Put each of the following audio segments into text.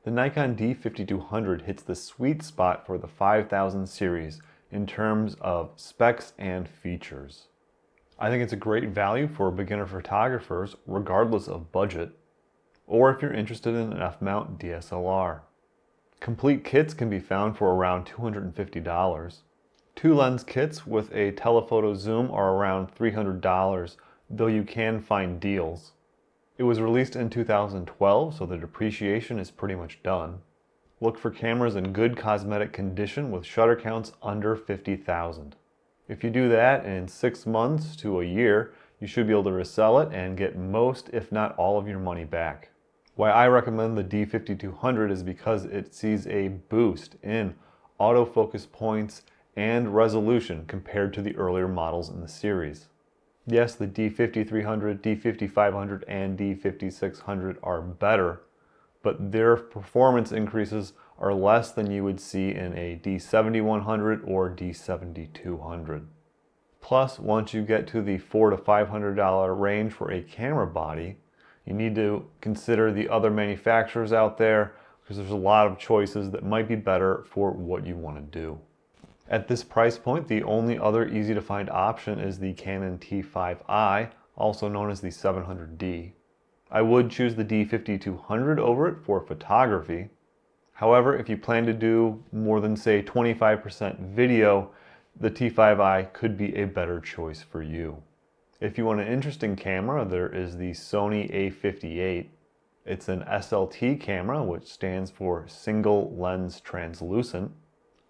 The Nikon D5200 hits the sweet spot for the 5000 series in terms of specs and features. I think it's a great value for beginner photographers regardless of budget, or if you're interested in an F-mount DSLR. Complete kits can be found for around $250. Two lens kits with a telephoto zoom are around $300, though you can find deals. It was released in 2012, so the depreciation is pretty much done. Look for cameras in good cosmetic condition with shutter counts under 50,000. If you do that in 6 months to a year, you should be able to resell it and get most, if not all, of your money back. Why I recommend the D5200 is because it sees a boost in autofocus points and resolution compared to the earlier models in the series. Yes, the D5300, D5500, and D5600 are better, but their performance increases are less than you would see in a D7100 or D7200. Plus, once you get to the $400 to $500 range for a camera body, you need to consider the other manufacturers out there because there's a lot of choices that might be better for what you want to do. At this price point, the only other easy to find option is the Canon T5i, also known as the 700D. I would choose the D5200 over it for photography. However, if you plan to do more than say 25% video, the T5i could be a better choice for you. If you want an interesting camera, there is the Sony A58. It's an SLT camera, which stands for single lens translucent.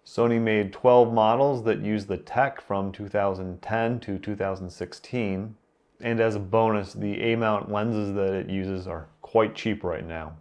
Sony made 12 models that use the tech from 2010 to 2016, and as a bonus, the A-mount lenses that it uses are quite cheap right now.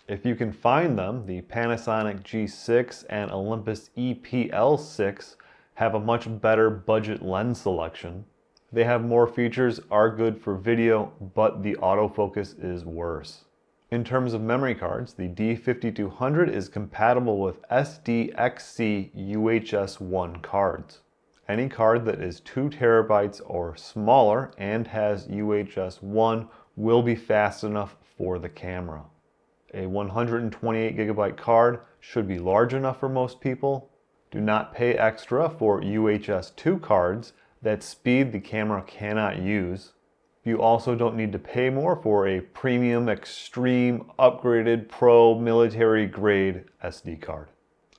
If you can find them, the Panasonic G6 and Olympus EPL6 have a much better budget lens selection. They have more features, are good for video, but the autofocus is worse. In terms of memory cards, the D5200 is compatible with SDXC UHS-I cards. Any card that is 2 terabytes or smaller and has UHS-I will be fast enough for the camera. A 128 gigabyte card should be large enough for most people. Do not pay extra for UHS-II cards that speed the camera cannot use. You also don't need to pay more for a premium, extreme, upgraded, pro, military grade SD card.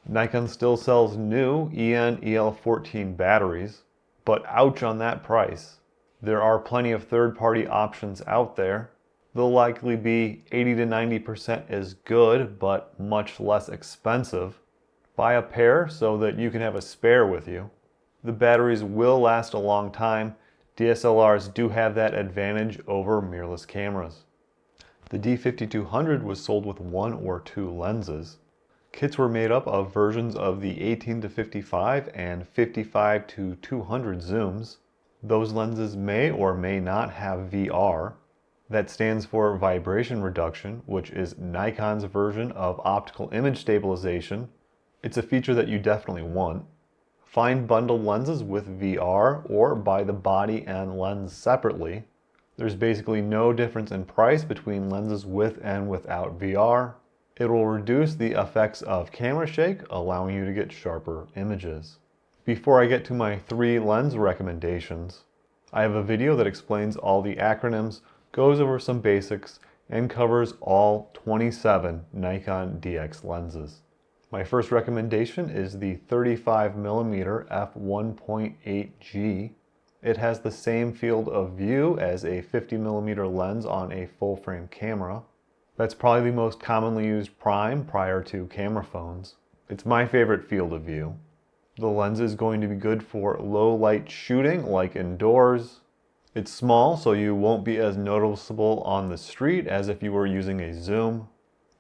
Nikon still sells new EN-EL14 batteries, but ouch on that price. There are plenty of third-party options out there. They'll likely be 80 to 90% as good, but much less expensive. Buy a pair so that you can have a spare with you. The batteries will last a long time. DSLRs do have that advantage over mirrorless cameras. The D5200 was sold with 1 or 2 lenses. Kits were made up of versions of the 18 to 55 and 55 to 200 zooms. Those lenses may or may not have VR. That stands for vibration reduction, which is Nikon's version of optical image stabilization. It's a feature that you definitely want. Find bundled lenses with VR or buy the body and lens separately. There's basically no difference in price between lenses with and without VR. It will reduce the effects of camera shake, allowing you to get sharper images. Before I get to my 3 lens recommendations, I have a video that explains all the acronyms, goes over some basics, and covers all 27 Nikon DX lenses. My first recommendation is the 35mm f1.8G. It has the same field of view as a 50mm lens on a full-frame camera. That's probably the most commonly used prime prior to camera phones. It's my favorite field of view. The lens is going to be good for low light shooting, like indoors. It's small, so you won't be as noticeable on the street as if you were using a zoom.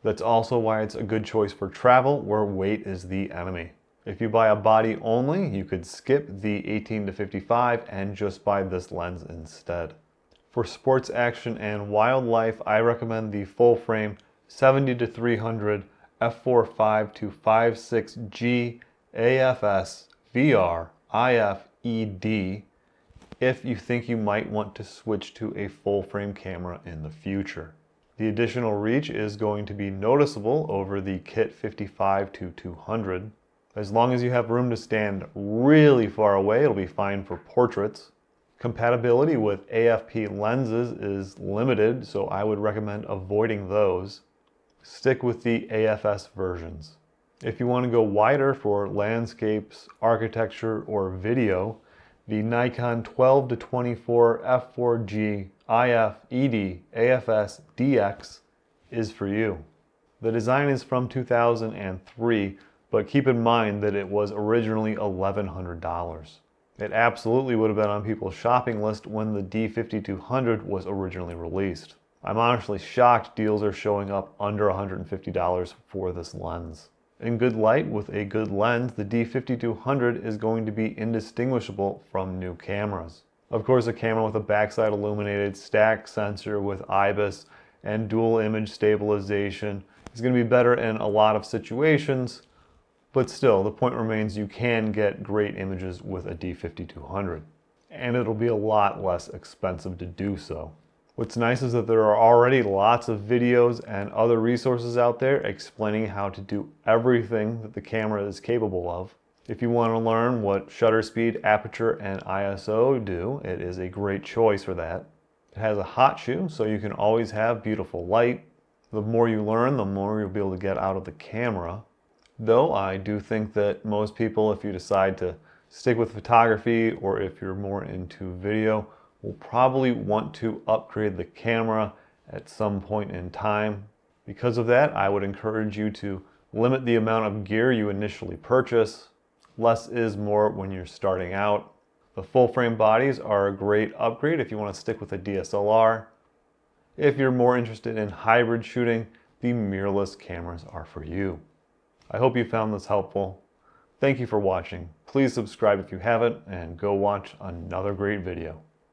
That's also why it's a good choice for travel, where weight is the enemy. If you buy a body only, you could skip the 18 to 55 and just buy this lens instead. For sports action and wildlife, I recommend the full frame 70 to 300 f4.5 to 5.6G AF-S VR IF-ED if you think you might want to switch to a full frame camera in the future. The additional reach is going to be noticeable over the kit 55-200. As long as you have room to stand really far away, it'll be fine for portraits. Compatibility with AFP lenses is limited, so I would recommend avoiding those. Stick with the AF-S versions. If you want to go wider for landscapes, architecture, or video, the Nikon 12-24 f4G IF-ED AF-S DX is for you. The design is from 2003, but keep in mind that it was originally $1,100. It absolutely would have been on people's shopping list when the D5200 was originally released. I'm honestly shocked deals are showing up under $150 for this lens. In good light with a good lens, the D5200 is going to be indistinguishable from new cameras. Of course, a camera with a backside illuminated stack sensor with IBIS and dual image stabilization is going to be better in a lot of situations, but still, the point remains you can get great images with a D5200, and it'll be a lot less expensive to do so. What's nice is that there are already lots of videos and other resources out there explaining how to do everything that the camera is capable of. If you want to learn what shutter speed, aperture, and ISO do, it is a great choice for that. It has a hot shoe, so you can always have beautiful light. The more you learn, the more you'll be able to get out of the camera. Though I do think that most people, if you decide to stick with photography or if you're more into video, will probably want to upgrade the camera at some point in time. Because of that, I would encourage you to limit the amount of gear you initially purchase. Less is more when you're starting out. The full frame bodies are a great upgrade if you want to stick with a DSLR. If you're more interested in hybrid shooting, the mirrorless cameras are for you. I hope you found this helpful. Thank you for watching. Please subscribe if you haven't, and go watch another great video.